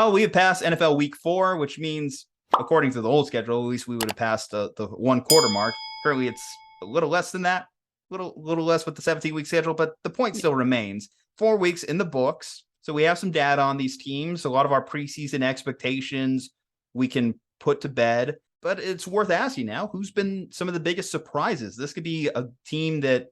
Well, we have passed NFL Week 4, which means, according to the old schedule, at least we would have passed the 1 quarter mark. Currently, it's a little less than that, little less with the 17-week schedule, but the point still remains. 4 weeks in the books, so we have some data on these teams. A lot of our preseason expectations we can put to bed, but it's worth asking now, who's been some of the biggest surprises? This could be a team that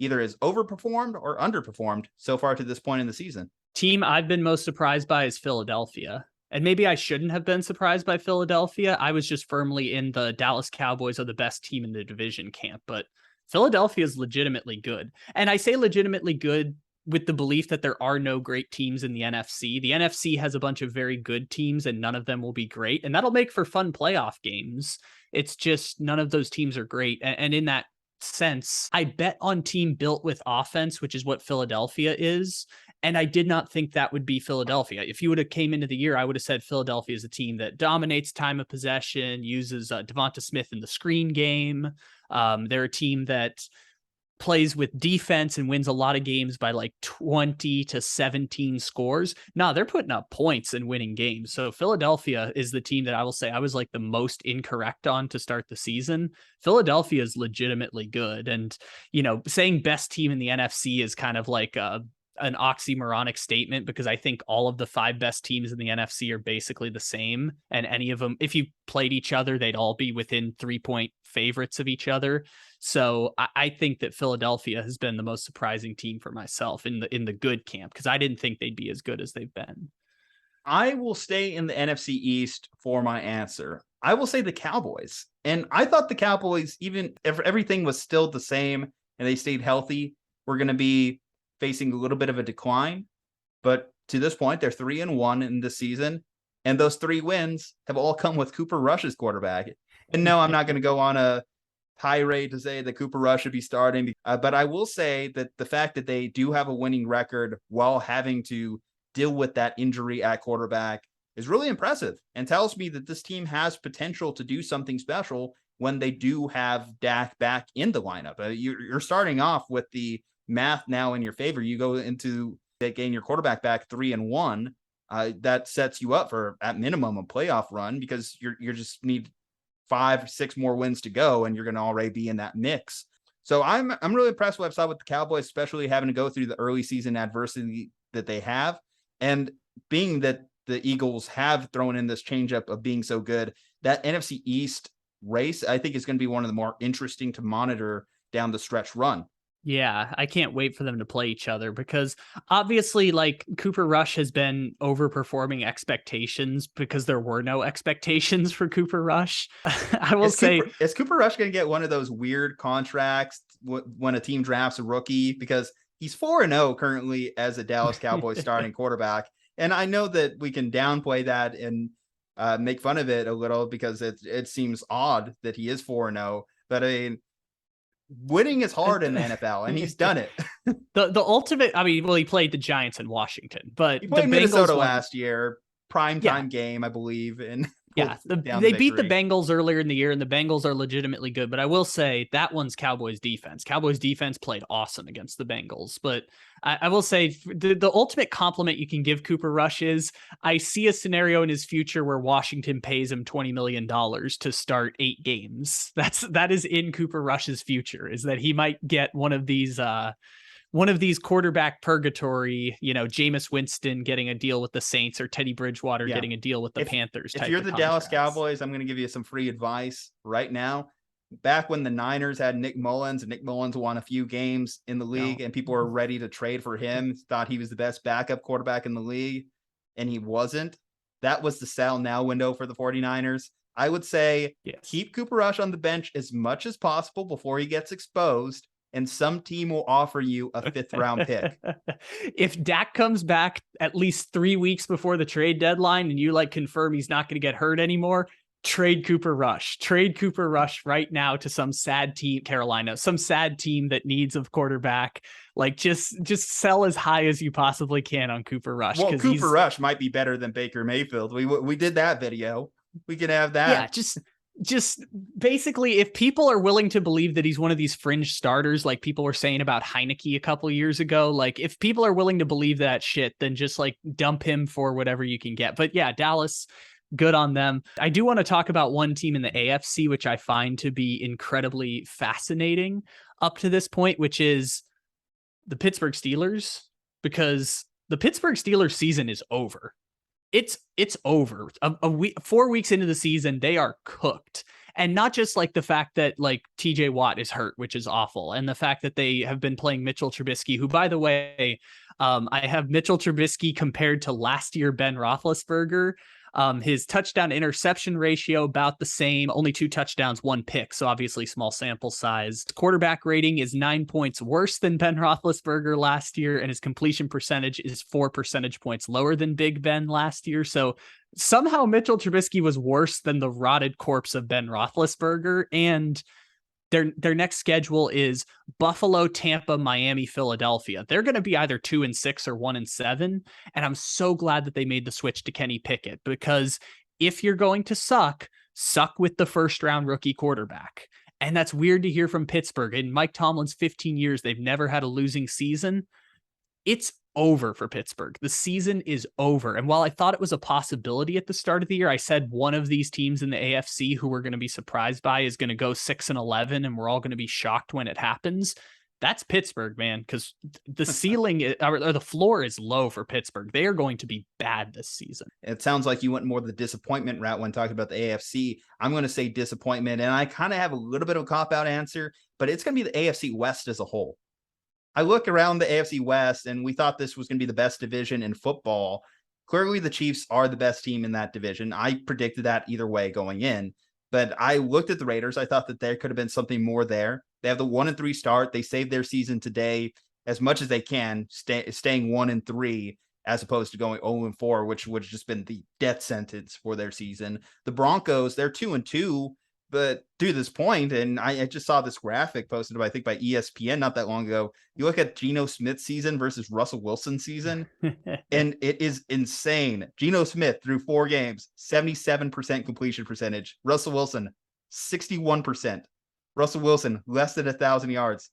either has overperformed or underperformed so far to this point in the season. Team I've been most surprised by is Philadelphia. And maybe I shouldn't have been surprised by Philadelphia. I was just firmly in the Dallas Cowboys are the best team in the division camp, but Philadelphia is legitimately good. And I say legitimately good with the belief that there are no great teams in the NFC. The NFC has a bunch of very good teams and none of them will be great. And that'll make for fun playoff games. It's just none of those teams are great. And in that sense, I bet on team built with offense, which is what Philadelphia is. And I did not think that would be Philadelphia. If you would have came into the year, I would have said Philadelphia is a team that dominates time of possession, uses Devonta Smith in the screen game. They're a team that plays with defense and wins a lot of games by like 20 to 17 scores. No, they're putting up points and winning games. So Philadelphia is the team that I will say I was like the most incorrect on to start the season. Philadelphia is legitimately good. And, you know, saying best team in the NFC is kind of like an oxymoronic statement because I think all of the 5 best teams in the NFC are basically the same. And any of them, if you played each other, they'd all be within 3-point favorites of each other. So I think that Philadelphia has been the most surprising team for myself in the good camp, because I didn't think they'd be as good as they've been. I will stay in the NFC East for my answer. I will say the Cowboys. And I thought the Cowboys, even if everything was still the same and they stayed healthy, were going to be facing a little bit of a decline. But to this point, they're 3-1 in this season. And those 3 wins have all come with Cooper Rush as quarterback. And no, I'm not going to go on a tirade to say that Cooper Rush should be starting. But I will say that the fact that they do have a winning record while having to deal with that injury at quarterback is really impressive and tells me that this team has potential to do something special when they do have Dak back in the lineup. You're starting off with the math now in your favor. You go into that game, your quarterback back 3-1. That sets you up for at minimum a playoff run, because you're just need 5-6 more wins to go and you're going to already be in that mix. So I'm really impressed with what I saw with the Cowboys, especially having to go through the early season adversity that they have, and being that the Eagles have thrown in this changeup of being so good. That NFC East race, I think, is going to be one of the more interesting to monitor down the stretch run. Yeah, I can't wait for them to play each other, because obviously, like, Cooper Rush has been overperforming expectations because there were no expectations for Cooper Rush. I will say, is Cooper Rush going to get one of those weird contracts when a team drafts a rookie? Because he's 4-0 currently as a Dallas Cowboys starting quarterback. And I know that we can downplay that and make fun of it a little because it seems odd that he is 4-0. But I mean, winning is hard in the NFL, and he's done it. The ultimate, I mean, well, he played the Giants in Washington, but he played Minnesota last year, primetime game, I believe. And yeah, they beat the Bengals earlier in the year, and the Bengals are legitimately good. But I will say that one's Cowboys defense. Cowboys defense played awesome against the Bengals. But I will say the ultimate compliment you can give Cooper Rush is I see a scenario in his future where Washington pays him $20 million to start 8 games. That is in Cooper Rush's future, is that he might get one of these quarterback purgatory, you know, Jameis Winston getting a deal with the Saints, or Teddy Bridgewater getting a deal with the Panthers. If you're the Dallas Cowboys, I'm going to give you some free advice right now. Back when the Niners had Nick Mullins, and Nick Mullins won a few games in the league, and people were ready to trade for him, thought he was the best backup quarterback in the league, and he wasn't. That was the sell now window for the 49ers. I would say keep Cooper Rush on the bench as much as possible before he gets exposed, and some team will offer you a 5th round pick. If Dak comes back at least 3 weeks before the trade deadline and you confirm he's not going to get hurt anymore, trade Cooper Rush. Trade Cooper Rush right now to some sad team, Carolina, some sad team that needs a quarterback. Just sell as high as you possibly can on Cooper Rush. Well, Cooper Rush might be better than Baker Mayfield. We did that video. We can have that. Yeah, just basically, if people are willing to believe that he's one of these fringe starters, like people were saying about Heineke a couple years ago, like if people are willing to believe that shit, then just like dump him for whatever you can get. But yeah, Dallas, good on them. I do want to talk about one team in the AFC, which I find to be incredibly fascinating up to this point, which is the Pittsburgh Steelers, because the Pittsburgh Steelers season is over. It's over. A week, 4 weeks into the season, they are cooked. And not just like the fact that like TJ Watt is hurt, which is awful. And the fact that they have been playing Mitchell Trubisky, who, by the way, I have Mitchell Trubisky compared to last year Ben Roethlisberger. His touchdown interception ratio about the same, only 2 touchdowns, 1 pick. So obviously small sample size. Quarterback rating is 9 points worse than Ben Roethlisberger last year. And his completion percentage is 4 percentage points lower than Big Ben last year. So somehow Mitchell Trubisky was worse than the rotted corpse of Ben Roethlisberger. And their next schedule is Buffalo, Tampa, Miami, Philadelphia. They're going to be either 2-6 or 1-7. And I'm so glad that they made the switch to Kenny Pickett, because if you're going to suck with the first round rookie quarterback. And that's weird to hear from Pittsburgh. In Mike Tomlin's 15 years, they've never had a losing season. It's over for Pittsburgh. The season is over. And while I thought it was a possibility at the start of the year, I said one of these teams in the AFC who we're going to be surprised by is going to go 6-11, and we're all going to be shocked when it happens. That's Pittsburgh, man, because the ceiling or the floor is low for Pittsburgh. They are going to be bad this season. It sounds like you went more the disappointment route when talking about the AFC. I'm going to say disappointment, and I kind of have a little bit of a cop-out answer, but it's going to be the AFC West as a whole. I look around the AFC West, and we thought this was going to be the best division in football. Clearly, the Chiefs are the best team in that division. I predicted that either way going in, but I looked at the Raiders. I thought that there could have been something more there. They have the 1-3 start. They saved their season today as much as they can, staying 1-3 as opposed to going 0-4, which would have just been the death sentence for their season. The Broncos, they're 2-2. But to this point, and I just saw this graphic posted by, I think, by ESPN not that long ago. You look at Geno Smith's season versus Russell Wilson's season, and it is insane. Geno Smith through 4 games, 77% completion percentage. Russell Wilson, 61%. Russell Wilson, less than 1,000 yards,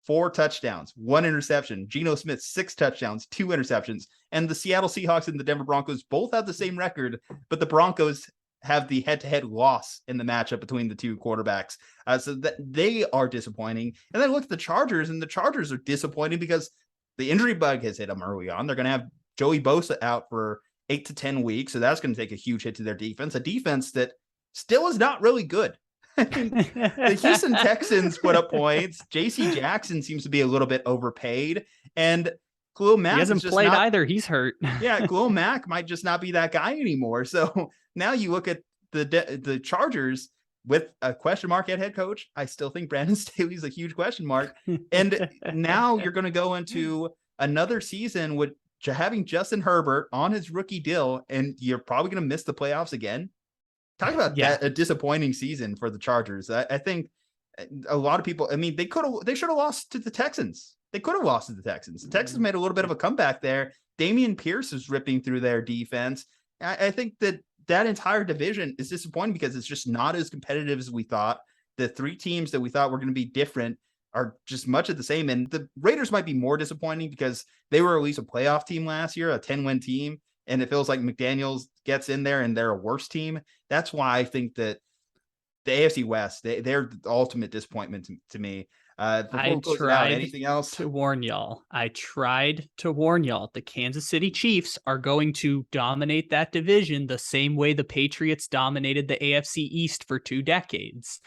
4 touchdowns, 1 interception. Geno Smith, 6 touchdowns, 2 interceptions. And the Seattle Seahawks and the Denver Broncos both have the same record, but the Broncos have the head-to-head loss in the matchup between the two quarterbacks. So that they are disappointing. And then look at the Chargers, and the Chargers are disappointing because the injury bug has hit them early on. They're going to have Joey Bosa out for 8 to 10 weeks. So that's going to take a huge hit to their defense, a defense that still is not really good. The Houston Texans put up points. JC Jackson seems to be a little bit overpaid, and Khalil Mack he hasn't played either. He's hurt. Yeah, Khalil Mack might just not be that guy anymore. So now you look at the Chargers with a question mark at head coach. I still think Brandon Staley's a huge question mark. And now you're going to go into another season with having Justin Herbert on his rookie deal, and you're probably going to miss the playoffs again. Talk about that, a disappointing season for the Chargers. I think a lot of people, I mean, they should have lost to the Texans. They could have lost to the Texans. The Texans made a little bit of a comeback there. Dameon Pierce is ripping through their defense. I think that entire division is disappointing because it's just not as competitive as we thought. The 3 teams that we thought were going to be different are just much of the same. And the Raiders might be more disappointing because they were at least a playoff team last year, a 10-win team. And it feels like McDaniels gets in there and they're a worse team. That's why I think that the AFC West, they're the ultimate disappointment to me. I tried to warn y'all. The Kansas City Chiefs are going to dominate that division the same way the Patriots dominated the AFC East for 2 decades.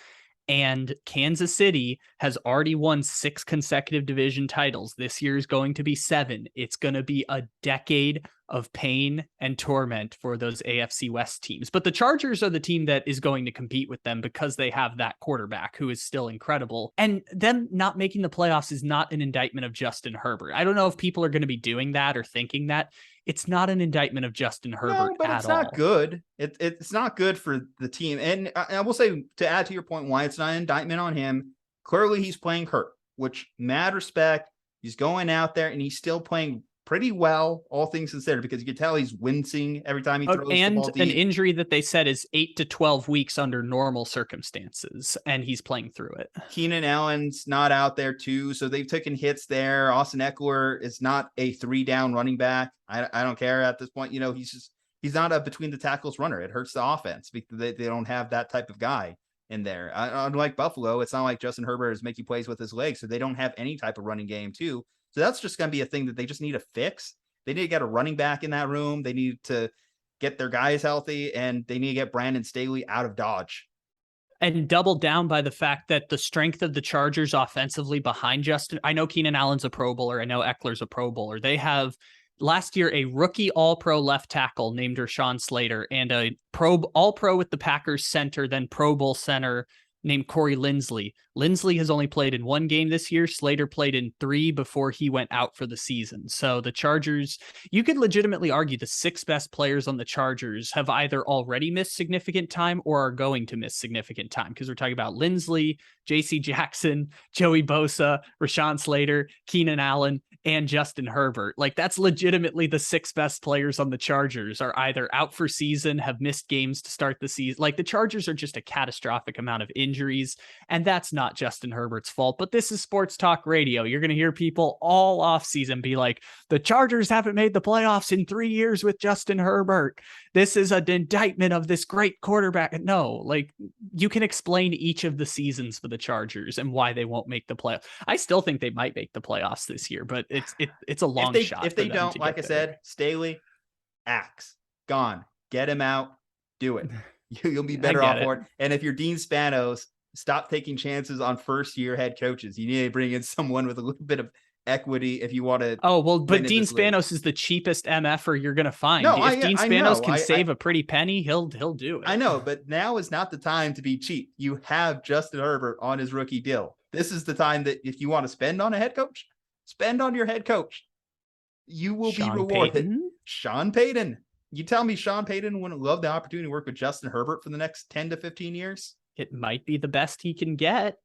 And Kansas City has already won 6 consecutive division titles. This year is going to be 7. It's going to be a decade of pain and torment for those AFC West teams. But the Chargers are the team that is going to compete with them because they have that quarterback who is still incredible. And them not making the playoffs is not an indictment of Justin Herbert. I don't know if people are going to be doing that or thinking that. It's not an indictment of Justin Herbert at all. But it's not good. It's not good for the team. And I will say, to add to your point, why it's not an indictment on him, clearly he's playing hurt, which mad respect. He's going out there and he's still playing pretty well, all things considered, because you can tell he's wincing every time he throws the ball And deep. an injury that they said is 8 to 12 weeks under normal circumstances, and he's playing through it. Keenan Allen's not out there too, so they've taken hits there. Austin Eckler is not a 3-down running back. I don't care at this point. He's not a between the tackles runner. It hurts the offense because they don't have that type of guy in there. Unlike Buffalo, it's not like Justin Herbert is making plays with his legs, so they don't have any type of running game too. So that's just going to be a thing that they just need to fix. They need to get a running back in that room. They need to get their guys healthy, and they need to get Brandon Staley out of Dodge. And double down by the fact that the strength of the Chargers offensively behind Justin, I know Keenan Allen's a Pro Bowler. I know Eckler's a Pro Bowler. They have last year a rookie all-pro left tackle named Rashawn Slater and a all-pro with the Packers center, then Pro Bowl center named Corey Linsley. Linsley has only played in 1 game this year. Slater played in 3 before he went out for the season. So the Chargers, you could legitimately argue the 6 best players on the Chargers have either already missed significant time or are going to miss significant time, because we're talking about Linsley, JC Jackson, Joey Bosa, Rashawn Slater, Keenan Allen, and Justin Herbert. Like, that's legitimately the 6 best players on the Chargers are either out for season, have missed games to start the season. Like, the Chargers are just a catastrophic amount of injuries, and that's not Justin Herbert's fault. But this is sports talk radio. You're going to hear people all off season be like, the Chargers haven't made the playoffs in 3 years with Justin Herbert. This is an indictment of this great quarterback. No, like, you can explain each of the seasons for the Chargers and why they won't make the playoffs. I still think they might make the playoffs this year, but it's a long shot. If they don't, like I said, Staley, axe, gone. Get him out. Do it. You'll be better off for it. And if you're Dean Spanos, stop taking chances on first-year head coaches. You need to bring in someone with a little bit of equity if you want to. Oh, well, but Dean Spanos is the cheapest MFer you're going to find. No, if Dean Spanos can save a pretty penny, he'll do it. I know, but now is not the time to be cheap. You have Justin Herbert on his rookie deal. This is the time that if you want to spend on a head coach, spend on your head coach. You will be rewarded. Payton? Sean Payton. You tell me Sean Payton wouldn't love the opportunity to work with Justin Herbert for the next 10 to 15 years? It might be the best he can get.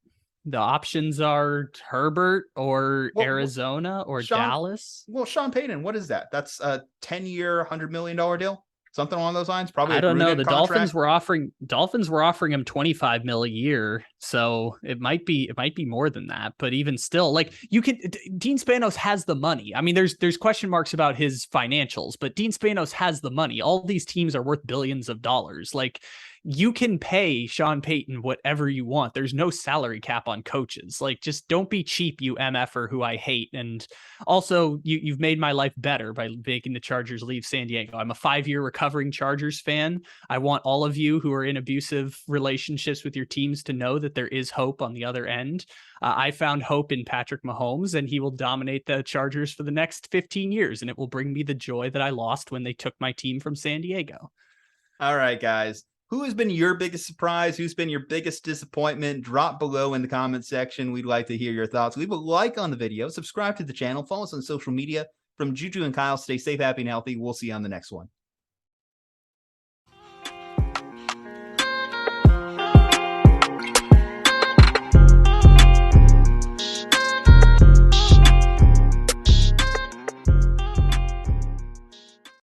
The options are Herbert or Arizona or Dallas. Well, Sean Payton, what is that? That's a 10-year, $100 million deal? Something along those lines? Probably. I don't know. The Dolphins were offering him $25 million a year. So it might be more than that, but even still, like, Dean Spanos has the money. I mean, there's question marks about his financials, but Dean Spanos has the money. All these teams are worth billions of dollars. Like, you can pay Sean Payton whatever you want. There's no salary cap on coaches. Like, just don't be cheap, you MFer who I hate. And also, you've made my life better by making the Chargers leave San Diego. I'm a 5-year recovering Chargers fan. I want all of you who are in abusive relationships with your teams to know that there is hope on the other end. I found hope in Patrick Mahomes, and he will dominate the Chargers for the next 15 years, and it will bring me the joy that I lost when they took my team from San Diego. All right, guys. Who has been your biggest surprise? Who's been your biggest disappointment? Drop below in the comment section. We'd like to hear your thoughts. Leave a like on the video. Subscribe to the channel. Follow us on social media. From Juju and Kyle, stay safe, happy, and healthy. We'll see you on the next one.